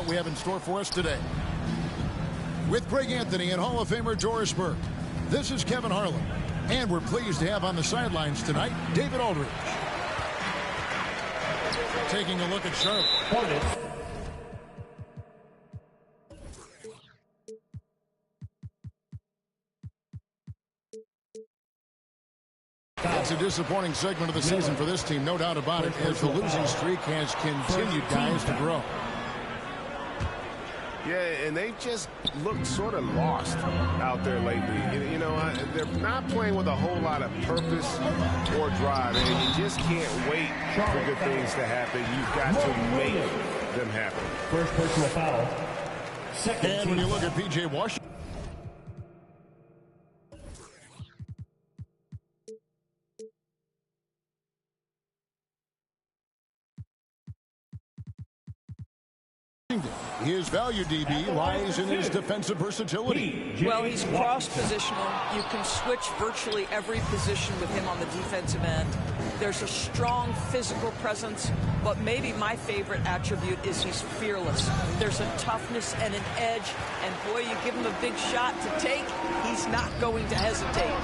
What we have in store for us today. With Greg Anthony and Hall of Famer Doris Burke, this is Kevin Harlan. And we're pleased to have on the sidelines tonight, David Aldridge. Taking a look at Charlotte. Hornets. It's a disappointing segment of the season for this team, no doubt about it, as the losing streak has continued, guys, to grow. Yeah, and they've just looked sort of lost out there lately. You know, they're not playing with a whole lot of purpose or drive, and you just can't wait for good things to happen. You've got to make them happen. First personal foul. And when you look at P.J. Washington, his value, DB, lies in his defensive versatility. Well, he's cross-positional. You can switch virtually every position with him on the defensive end. There's a strong physical presence, but maybe my favorite attribute is he's fearless. There's a toughness and an edge, and boy, you give him a big shot to take, he's not going to hesitate.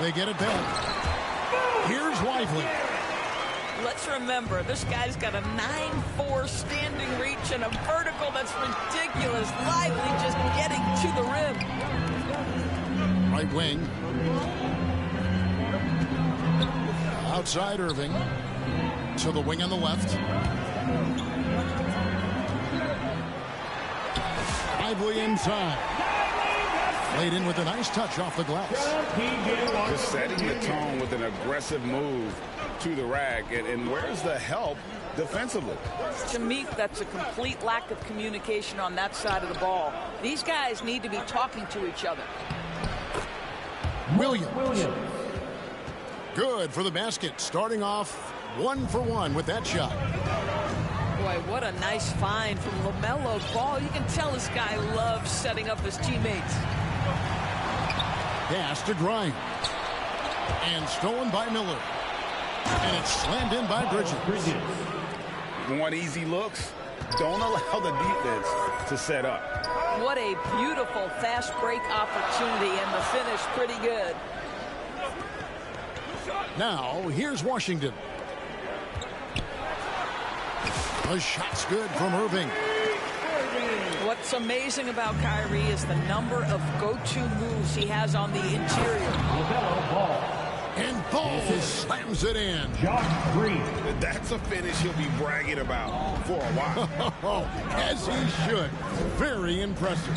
They get it back. Here's Lively. Let's remember, this guy's got a 9'4" standing reach and a vertical that's ridiculous. Lively just getting to the rim. Right wing. Outside Irving. To the wing on the left. Lively inside. Laid in with a nice touch off the glass. Just setting the tone with an aggressive move to the rack. And where's the help defensively? To me, that's a complete lack of communication on that side of the ball. These guys need to be talking to each other. Williams. Good for the basket. Starting off 1 for 1 with that shot. Boy, what a nice find from LaMelo Ball. You can tell this guy loves setting up his teammates. Pass to Grimes. And stolen by Miller. And it's slammed in by Bridges. Want easy looks? Don't allow the defense to set up. What a beautiful fast break opportunity, and the finish pretty good. Now, here's Washington. The shot's good from Irving. What's amazing about Kyrie is the number of go-to moves he has on the interior. And Ball slams it in. That's a finish he'll be bragging about for a while. As he should. Very impressive.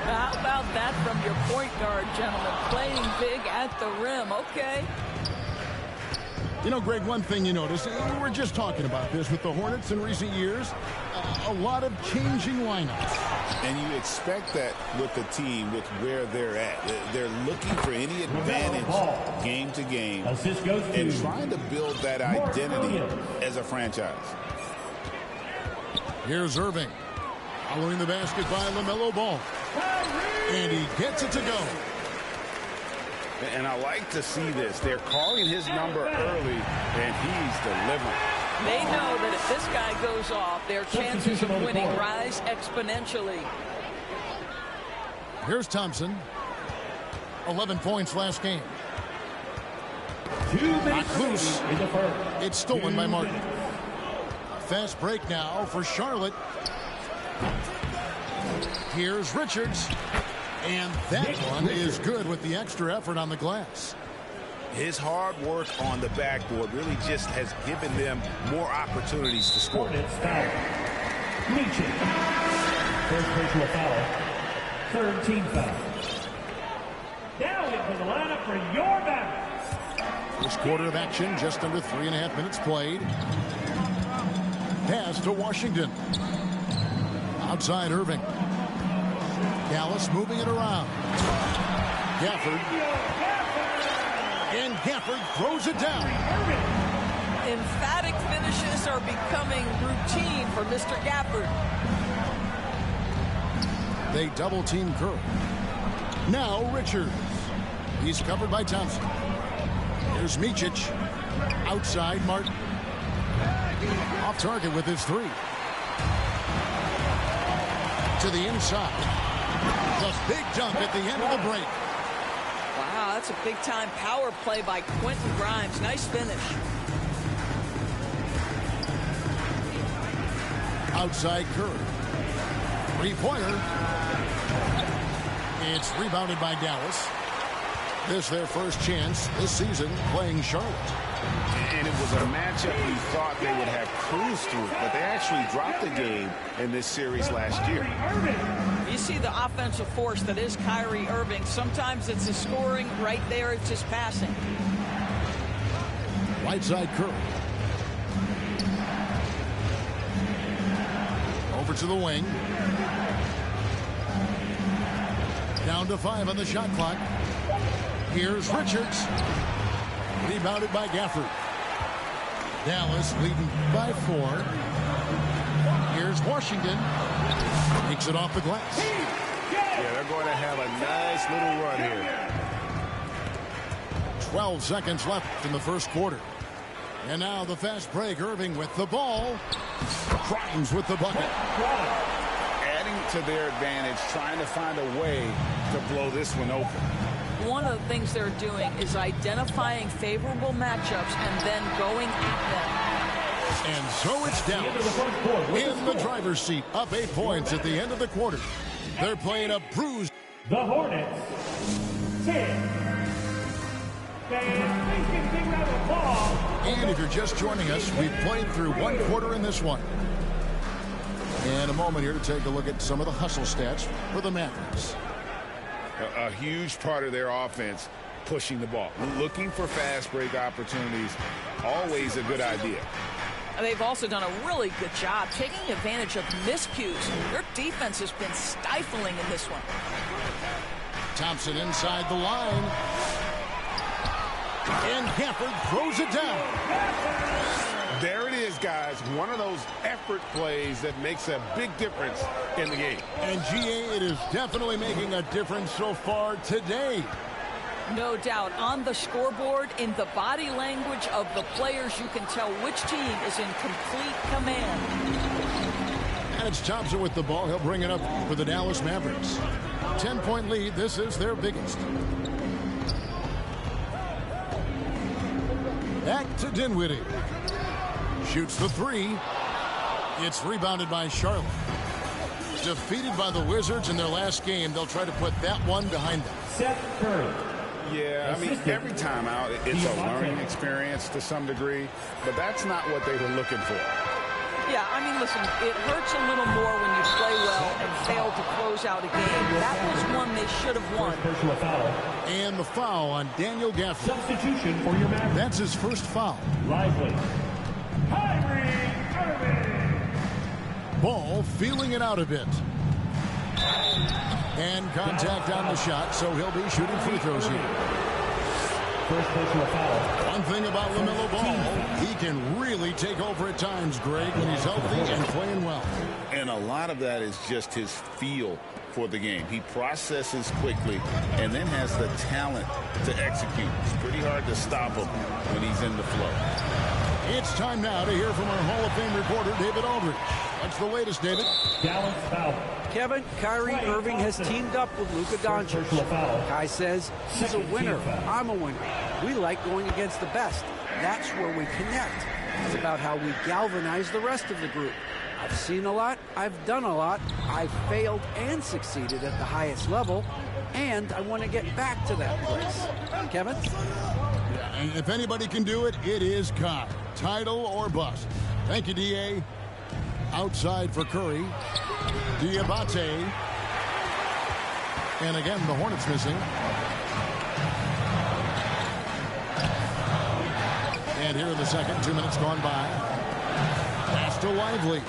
How about that from your point guard, gentlemen? Playing big at the rim. Okay. You know, Greg, one thing you notice, we were just talking about this with the Hornets in recent years, a lot of changing lineups. And you expect that with the team, with where they're at. They're looking for any advantage game to game and trying to build that identity as a franchise. Here's Irving. Following the basket by LaMelo Ball. And he gets it to go. And I like to see this. They're calling his number early, and he's delivering. They know that if this guy goes off, their chances of winning rise exponentially. Here's Thompson. 11 points last game. Knocked loose. It's stolen by Martin. A fast break now for Charlotte. Here's Richards. And that one is good with the extra effort on the glass. His hard work on the backboard really just has given them more opportunities to score. Hornets foul. First personal foul. Third team foul. Now into the lineup for your Mavs. First quarter of action, just under 3.5 minutes played. Pass to Washington. Outside Irving. Dallas moving it around. Gafford. And Gafford throws it down. Emphatic finishes are becoming routine for Mr. Gafford. They double team Kerr. Now Richards. He's covered by Thompson. Here's Micic. Outside Martin. Off target with his three. to the inside. The big dunk at the end of the break. Wow, that's a big-time power play by Quentin Grimes. Nice finish. Outside Curry. Three-pointer. It's rebounded by Dallas. This their first chance this season playing Charlotte. And it was a matchup we thought they would have cruised through, but they actually dropped the game in this series last year. You see the offensive force that is Kyrie Irving. Sometimes it's the scoring. Right there, it's just passing. Right side Curry. Over to the wing. Down to 5 on the shot clock. Here's Richards. Rebounded by Gafford. Dallas leading by 4. Here's Washington. Takes it off the glass. Yeah, they're going to have a nice little run here. 12 seconds left in the first quarter. And now the fast break. Irving with the ball. Grimes with the bucket. Adding to their advantage, trying to find a way to blow this one open. One of the things they're doing is identifying favorable matchups and then going at them. And so it's Dallas in the driver's seat, up 8 points at the end of the quarter. They're playing a bruised. The Hornets, 10. Fans, please give a big round of applause. And if you're just joining us, we've played through 1 quarter in this one. And a moment here to take a look at some of the hustle stats for the Mavericks. A huge part of their offense, pushing the ball. Looking for fast break opportunities, always a good idea. They've also done a really good job taking advantage of miscues. Their defense has been stifling in this one. Thompson inside the line. And Gafford throws it down. There it is, guys. One of those effort plays that makes a big difference in the game. And GA, it is definitely making a difference so far today. No doubt. On the scoreboard, in the body language of the players, you can tell which team is in complete command. And it's Thompson with the ball. He'll bring it up for the Dallas Mavericks. 10-point lead. This is their biggest. Back to Dinwiddie. Shoots the 3. It's rebounded by Charlotte. Defeated by the Wizards in their last game, they'll try to put that one behind them. Seth Curry. Yeah, I mean, every time out, it's a learning experience to some degree, but that's not what they were looking for. Yeah, I mean, listen, it hurts a little more when you play well and fail to close out a game. That was one they should have won. Personal foul. And the foul on Daniel Gafford. Substitution for your Mavericks. That's his first foul. Lively. Kyrie Irving. Ball feeling it out a bit. And contact on the shot, so he'll be shooting free throws here. First personal foul. One thing about LaMelo Ball, he can really take over at times, Greg, when he's healthy and playing well. And a lot of that is just his feel for the game. He processes quickly and then has the talent to execute. It's pretty hard to stop him when he's in the flow. It's time now to hear from our Hall of Fame reporter, David Aldridge. What's the latest, David? Dallas foul. Kevin, Kyrie Irving has teamed up with Luka Doncic. Kai says, he's a winner. I'm a winner. We like going against the best. That's where we connect. It's about how we galvanize the rest of the group. I've seen a lot. I've done a lot. I've failed and succeeded at the highest level. And I want to get back to that place. Kevin? And if anybody can do it, it is Kai. Title or bust. Thank you, D.A. Outside for Curry. Diabate. And again, the Hornets missing. And here in the second, 2 minutes gone by. Pass to Lively.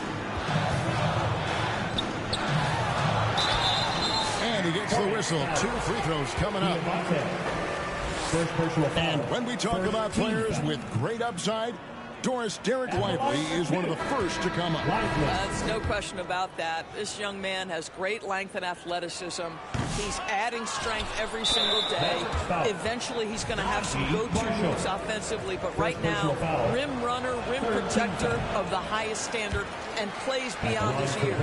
And he gets the whistle. 2 free throws coming up. And when we talk about players with great upside, Derek Lively is one of the first to come up. That's no question about that. This young man has great length and athleticism. He's adding strength every single day. Eventually, he's going to have some go-to moves offensively, but right now, rim runner, rim protector of the highest standard, and plays beyond his years.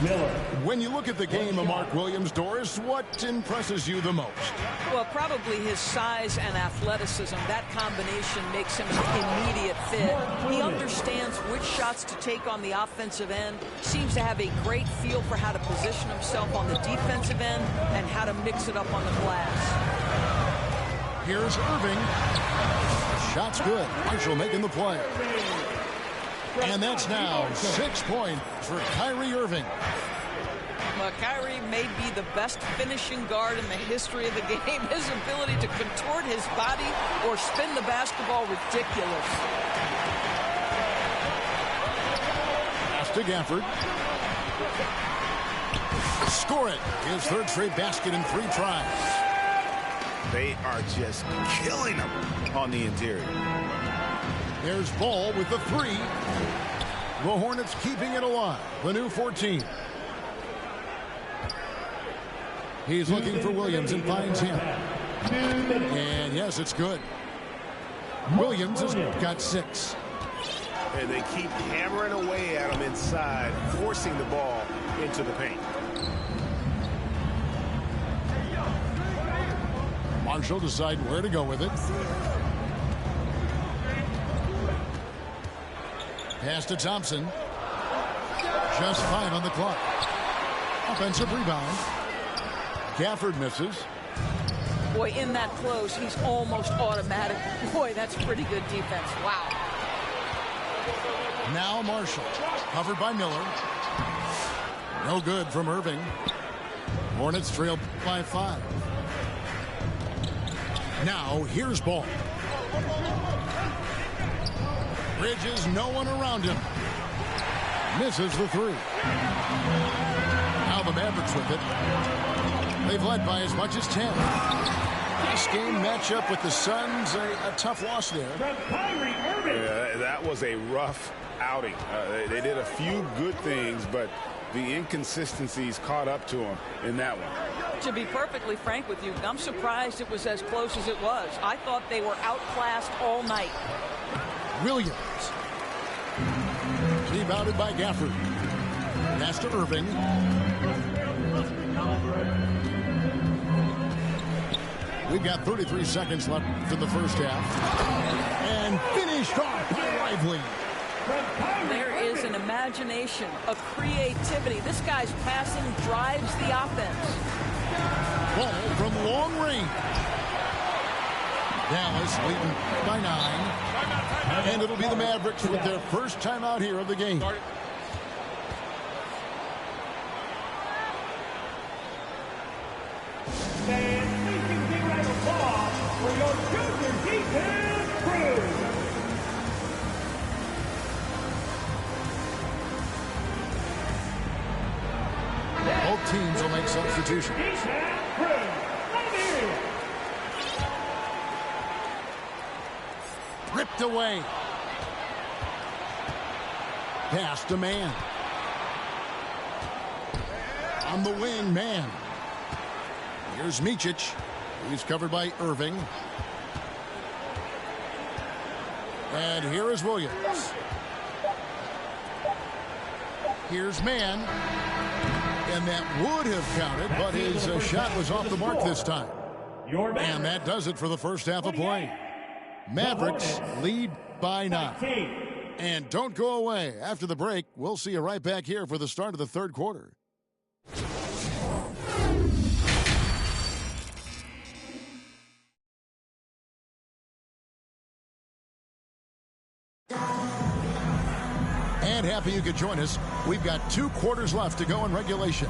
Miller. When you look at the game of Mark Williams, Doris, what impresses you the most? Well, probably his size and athleticism. That combination makes him an immediate fit. He understands which shots to take on the offensive end, seems to have a great feel for how to position himself on the defensive end and how to mix it up on the glass. Here's Irving. Shot's good. Marshall making the play. And that's now 6 points for Kyrie Irving. Well, Kyrie may be the best finishing guard in the history of the game. His ability to contort his body or spin the basketball, ridiculous. Pass to Gafford. Score it. His third straight basket in 3 tries. They are just killing him on the interior. There's Ball with the 3. The Hornets keeping it alive. The new 14. He's looking for Williams and finds him. And yes, it's good. Williams has got 6. And they keep hammering away at him inside, forcing the ball into the paint. Marshall deciding where to go with it. Pass to Thompson. Just 5 on the clock. Offensive rebound. Gafford misses. Boy, in that close, he's almost automatic. Boy, that's pretty good defense. Wow. Now Marshall. Covered by Miller. No good from Irving. Hornets trail by 5. Now here's Ball. Bridges, no one around him. Misses the 3. Now the Mavericks with it. They've led by as much as 10. This game matchup with the Suns, a tough loss there. Yeah, that was a rough outing. They did a few good things, but the inconsistencies caught up to them in that one. To be perfectly frank with you, I'm surprised it was as close as it was. I thought they were outclassed all night. Williams. Rebounded by Gafford. Pass to Irving. We've got 33 seconds left in the first half. And finished off by Lively. There is an imagination, a creativity. This guy's passing drives the offense. Ball from long range. Dallas leading by 9. And it'll be the Mavericks with their first timeout here of the game. For your junior defense crew. Both teams will make substitutions. Ripped away. Pass to Man. On the wing, Man. Here's Micic. He's covered by Irving. And here is Williams. Here's Man. And that would have counted, but his shot was off the mark this time. And that does it for the first half of play. Mavericks lead by 9. And don't go away. After the break, we'll see you right back here for the start of the third quarter. And happy you could join us. We've got 2 quarters left to go in regulation.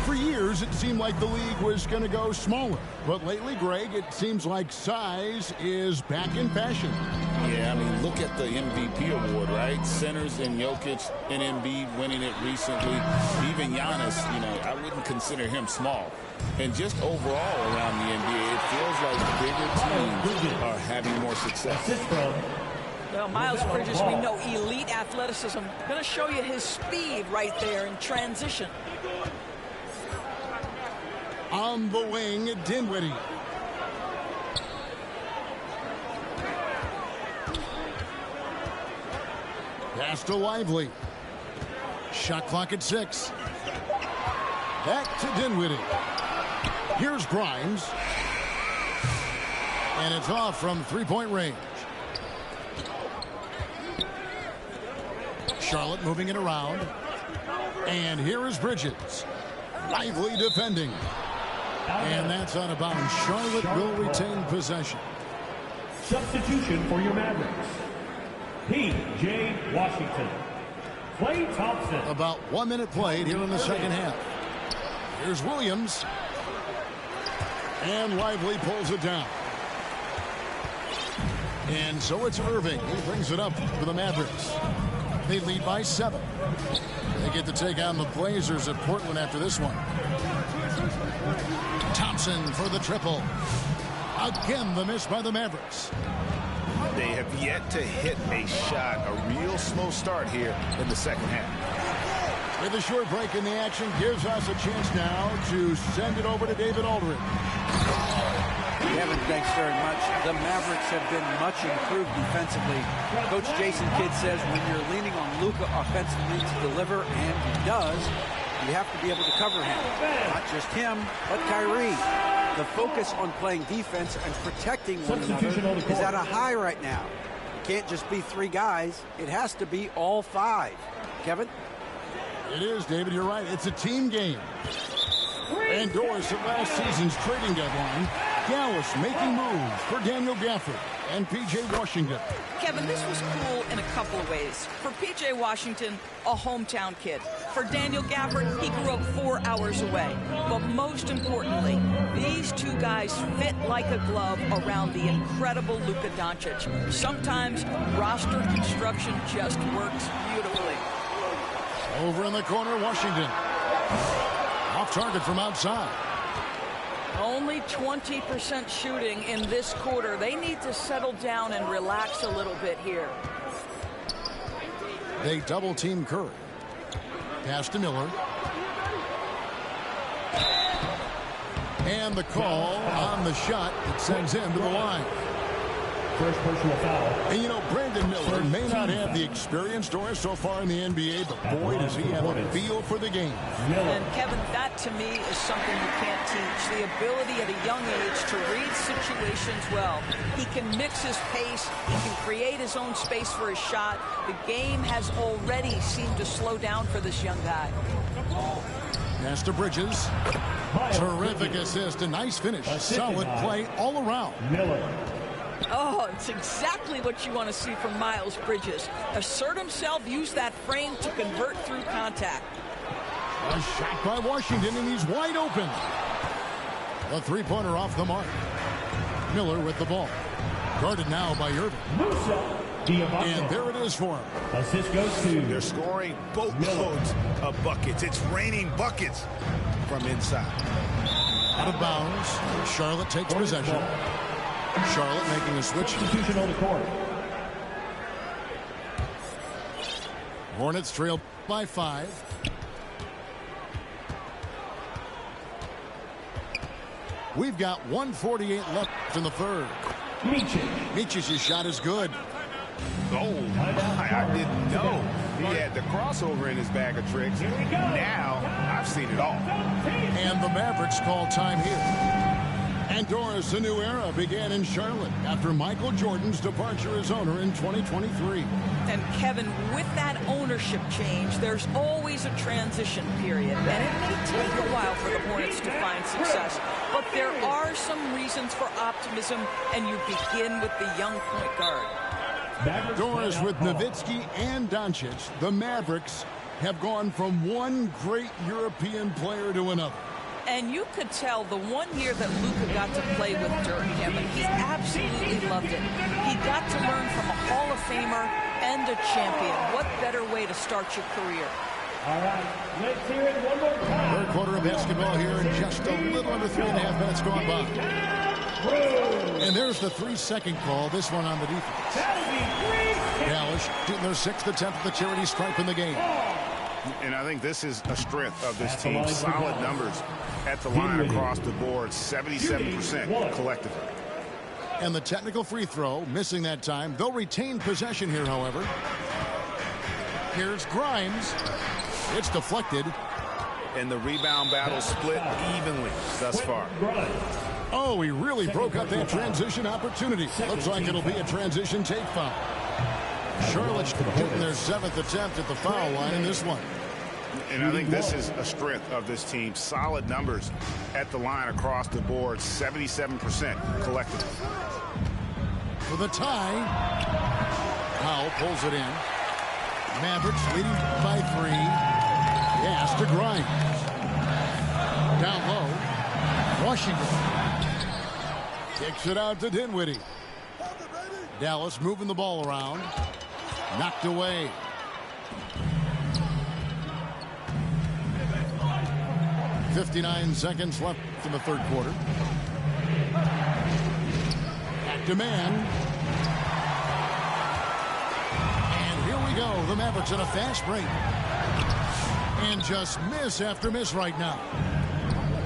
For years, it seemed like the league was going to go smaller. But lately, Greg, it seems like size is back in fashion. Yeah, I mean, look at the MVP award, right? Centers and Jokic and Embiid winning it recently. Even Giannis, I wouldn't consider him small. And just overall around the NBA, it feels like bigger teams are having more success. Well, Miles Bridges, we know elite athleticism. Going to show you his speed right there in transition. On the wing, Dinwiddie. Pass to Lively. Shot clock at 6. Back to Dinwiddie. Here's Grimes. And it's off from three-point range. Charlotte moving it around. And here is Bridges. Lively defending. And that's out of bounds. Charlotte will retain possession. Substitution for your Mavericks. P.J. Washington. Klay Thompson. About 1 minute played here in the second half. Here's Williams. And Lively pulls it down. And so it's Irving. He brings it up for the Mavericks. They lead by 7. They get to take on the Blazers at Portland after this one. Thompson for the triple. Again, the miss by the Mavericks. They have yet to hit a shot. A real slow start here in the second half. With a short break in the action, gives us a chance now to send it over to David Aldridge. Kevin, thanks very much. The Mavericks have been much improved defensively. Coach Jason Kidd says when you're leaning on Luka offensively to deliver, and he does, you have to be able to cover him. Not just him, but Kyrie. The focus on playing defense and protecting one another is at a high right now. It can't just be 3 guys. It has to be all 5. Kevin? It is, David. You're right. It's a team game. Indoors at last season's trading deadline, Dallas making moves for Daniel Gafford and P.J. Washington. Kevin, this was cool in a couple of ways. For P.J. Washington, a hometown kid. For Daniel Gafford, he grew up 4 hours away. But most importantly, these 2 guys fit like a glove around the incredible Luka Doncic. Sometimes roster construction just works beautifully. Over in the corner, Washington. Off target from outside. Only 20% shooting in this quarter. They need to settle down and relax a little bit here. They double team Curry. Pass to Miller. And the call on the shot that sends him to the line. First personal foul. And you know, Brandon Miller may not have the experience, Doris, so far in the NBA, but boy, does he have a feel for the game. And Kevin, that to me is something you can't teach. The ability at a young age to read situations well. He can mix his pace. He can create his own space for his shot. The game has already seemed to slow down for this young guy. Pass to Bridges. Terrific assist. A nice finish. Solid play all around. Miller. Oh, it's exactly what you want to see from Miles Bridges. Assert himself, use that frame to convert through contact. A shot by Washington, and he's wide open. A three-pointer off the mark. Miller with the ball. Guarded now by Irving. And there it is for him. Assist goes to. They're scoring boatloads of buckets. It's raining buckets from inside. Out of bounds. Charlotte takes possession. Charlotte making a switch. Substitution on the court. Hornets trail by 5. We've got 1:48 left in the third. Micic's shot is good. Oh, my, I didn't know he had the crossover in his bag of tricks. Now, I've seen it all. And the Mavericks call time here. And Doris, a new era began in Charlotte after Michael Jordan's departure as owner in 2023. And Kevin, with that ownership change, there's always a transition period. And it may take a while for the Hornets to find success. But there are some reasons for optimism, and you begin with the young point guard. Doris, with Nowitzki and Doncic, the Mavericks have gone from one great European player to another. And you could tell the 1 year that Luka got to play with Dirk, Kevin, he absolutely loved it. He got to learn from a Hall of Famer and a champion. What better way to start your career? All right, let's hear it one more time. Third quarter of basketball here, and just a little under 3.5 minutes gone by. And there's the 3-second call, this one on the defense. Dallas shooting their 6th attempt at the charity stripe in the game. And I think this is a strength of this team. Solid numbers at the line across the board, 77% collectively. And the technical free throw, missing that time. They'll retain possession here, however. Here's Grimes. It's deflected. And the rebound battle split evenly thus far. Oh, he really broke up that transition opportunity. Looks like it'll be a transition take foul. Charlotte's getting their 7th attempt at the foul line in this one. And I think this is a strength of this team. Solid numbers at the line across the board. 77% collectively. For the tie. Powell pulls it in. Mavericks leading by 3. Yes, to Grimes. Down low. Washington. Kicks it out to Dinwiddie. Dallas moving the ball around. Knocked away. .59 seconds left in the third quarter. Back to man. And here we go. The Mavericks in a fast break. And just miss after miss right now.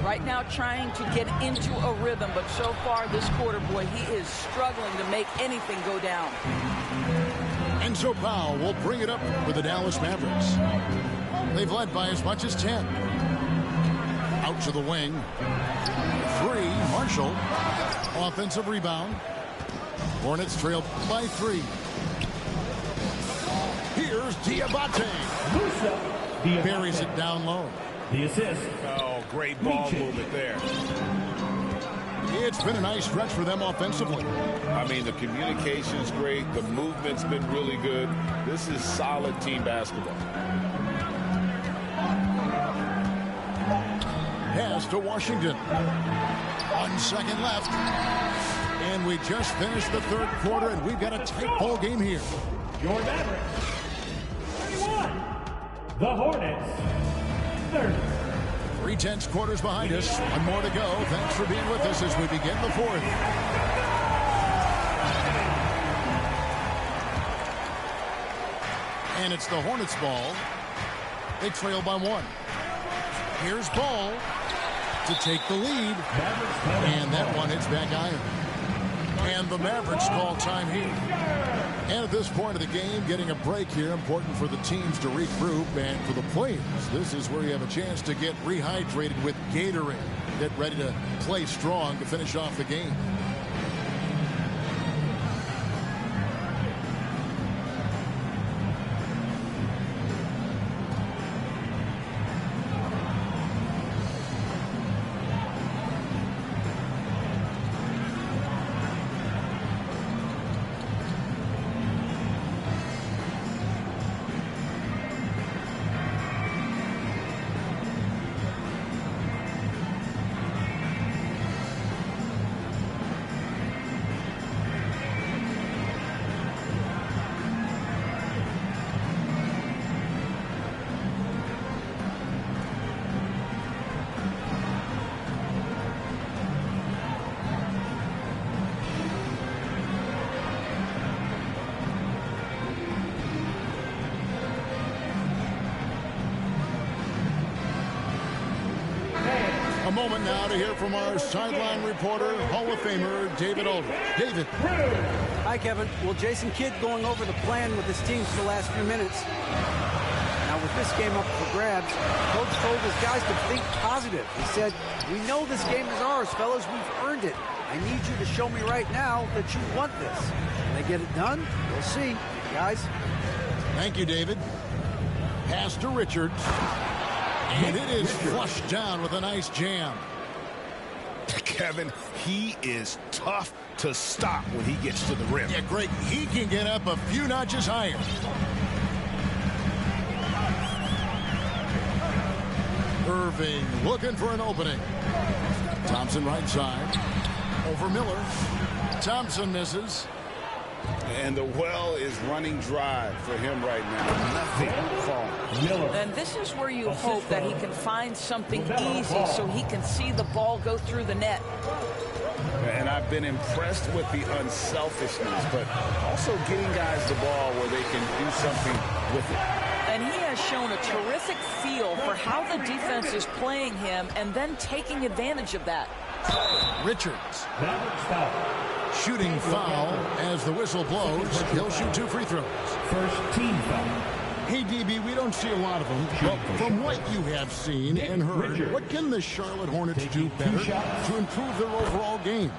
Right now trying to get into a rhythm, but so far this quarter, boy, he is struggling to make anything go down. And so Powell will bring it up for the Dallas Mavericks. They've led by as much as 10. Out to the wing. 3, Marshall. Offensive rebound. Hornets trail by 3. Here's Diabate. Buries it down low. The assist. Oh, great ball movement there. It's been a nice stretch for them offensively. I mean, the communication's great. The movement's been really good. This is solid team basketball. Pass to Washington. 1 second left. And we just finished the third quarter, and we've got a tight ball game here. Your Mavericks. 31. The Hornets. 30. 3/10 quarters behind us. One more to go. Thanks for being with us as we begin the fourth. And it's the Hornets ball. They trail by 1. Here's Ball to take the lead. And that one hits back iron. And the Mavericks call time here. And at this point of the game, getting a break here, important for the teams to regroup. And for the players, this is where you have a chance to get rehydrated with Gatorade. Get ready to play strong to finish off the game. A moment now to hear from our sideline reporter, Hall of Famer David Aldridge. David. Hi, Kevin. Well, Jason Kidd going over the plan with his team for the last few minutes. Now, with this game up for grabs, Coach told his guys to think positive. He said, "We know this game is ours, fellas. We've earned it. I need you to show me right now that you want this." Can they get it done? We'll see, guys. Thank you, David. Pass to Richards. And it is flushed down with a nice jam. Kevin, he is tough to stop when he gets to the rim. Yeah, Greg, he can get up a few notches higher. Irving looking for an opening. Thompson right side. Over Miller. Thompson misses. And the well is running dry for him right now. Nothing falling. And this is where you hope that he can find something easy so he can see the ball go through the net. And I've been impressed with the unselfishness, but also getting guys the ball where they can do something with it. And he has shown a terrific feel for how the defense is playing him and then taking advantage of that. Richards. Shooting foul as the whistle blows. He'll shoot 2 free throws. First team foul. Hey, DB, we don't see a lot of them, but from what you have seen and heard, what can the Charlotte Hornets do better to improve their overall game?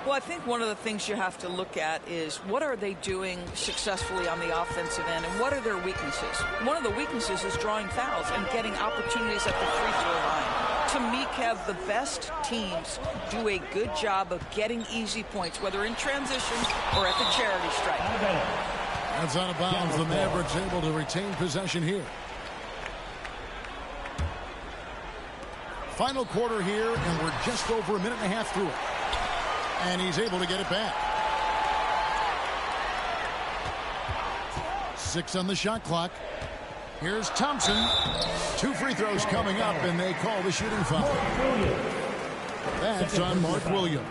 Well, I think one of the things you have to look at is what are they doing successfully on the offensive end and what are their weaknesses? One of the weaknesses is drawing fouls and getting opportunities at the free throw line. To me, Kev, the best teams do a good job of getting easy points, whether in transition or at the charity stripe. That's out of bounds. The Mavericks able to retain possession here. Final quarter here, and we're just over a minute and a half through it. And he's able to get it back. 6 on the shot clock. Here's Thompson. 2 free throws coming up, and they call the shooting foul. That's on Mark Williams.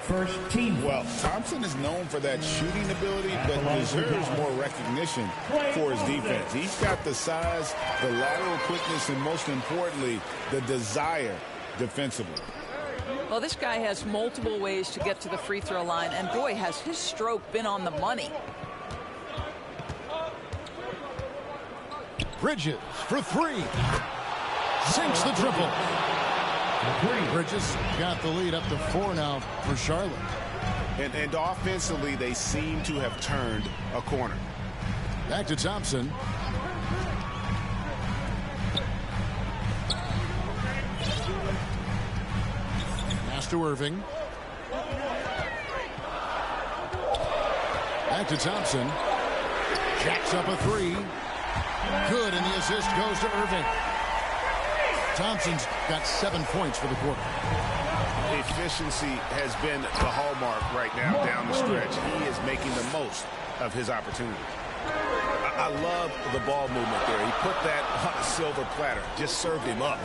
First team. Well, Thompson is known for that shooting ability, but deserves more recognition for his defense. He's got the size, the lateral quickness, and most importantly, the desire defensively. Well, this guy has multiple ways to get to the free throw line, and boy, has his stroke been on the money. Bridges for 3. Sinks the triple. Bridges got the lead up to 4 now for Charlotte. And offensively, they seem to have turned a corner. Back to Thompson. Pass to Irving. Back to Thompson. Jacks up a 3. Good, and the assist goes to Irving. Thompson's got 7 points for the quarter. Efficiency has been the hallmark right now down the stretch. He is making the most of his opportunity. I love the ball movement there. He put that on a silver platter, just served him up.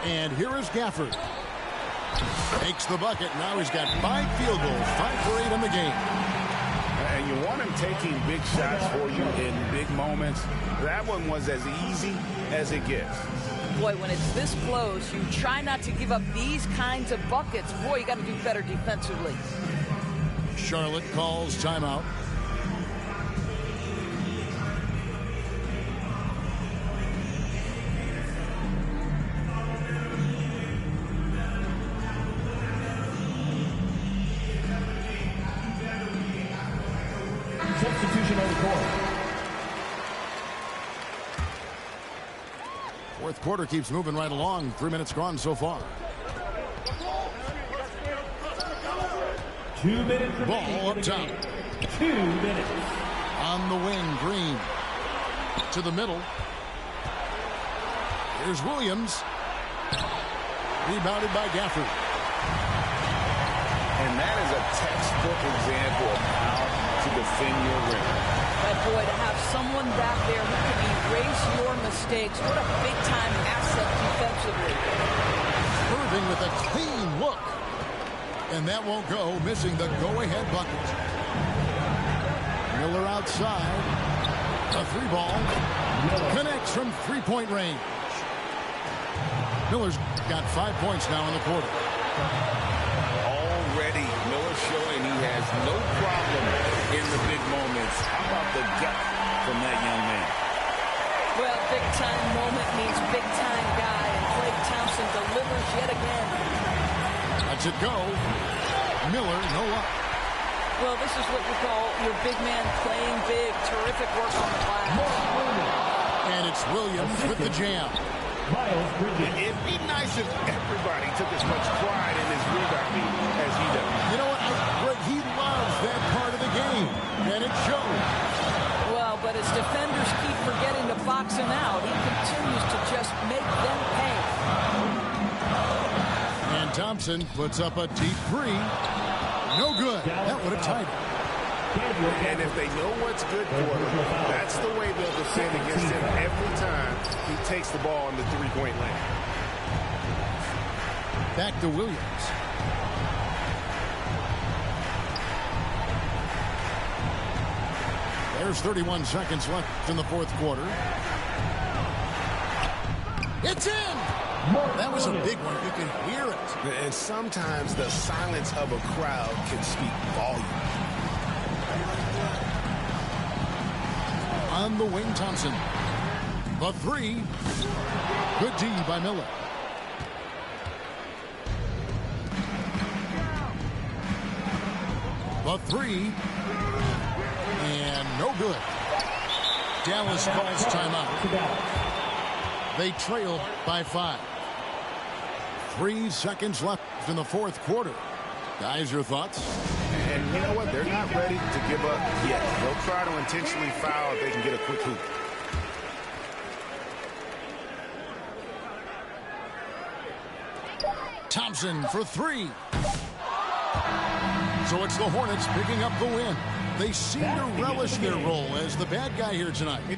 And here is Gafford. Makes the bucket. Now he's got 5 field goals, 5 for 8 in the game. And you want him taking big shots for you in big moments. That one was as easy as it gets. Boy, when it's this close, you try not to give up these kinds of buckets. Boy, you got to do better defensively. Charlotte calls timeout. Substitution on the court. Fourth quarter keeps moving right along. 3 minutes gone so far. 2 minutes. Ball up top. 2 minutes. On the wing, Green. To the middle. Here's Williams. Rebounded by Gafford. And that is a textbook example of how to defend your rim. But boy, to have someone back there who can erase your mistakes, what a big-time asset defensively. Irving with a clean look. And that won't go, missing the go-ahead bucket. Miller outside. A 3-ball. Connects from 3-point range. Miller's got 5 points now in the quarter. Already, Miller showing he has no problem in the big moments. How about the gut from that young man? Well, big-time moment means big-time guy, and Klay Thompson delivers yet again. Lets it go. Miller, no luck. Well, this is what we call your big man playing big. Terrific work on the glass. And it's Williams with the jam. It'd be nice if everybody took as much pride in his rebounding as he does. You know what? He loves that part of the game, and it shows. Well, but as defenders keep forgetting to box him out, he continues to just make them pay. And Thompson puts up a deep 3. No good. That would have tied it. And if they know what's good for them, that's the way they'll defend against him every time he takes the ball in the 3-point lane. Back to Williams. There's 31 seconds left in the fourth quarter. It's in! That was a big one. You can hear it. And sometimes the silence of a crowd can speak volumes. from the wing, Thompson. The three. Good D by Miller. The three. And no good. Dallas calls timeout. They trail by 5. 3 seconds left in the fourth quarter. Guys, your thoughts? And you know what? They're not ready to give up yet. They'll try to intentionally foul if they can get a quick hoop. Thompson for 3. So it's the Hornets picking up the win. They seem to relish their role as the bad guy here tonight.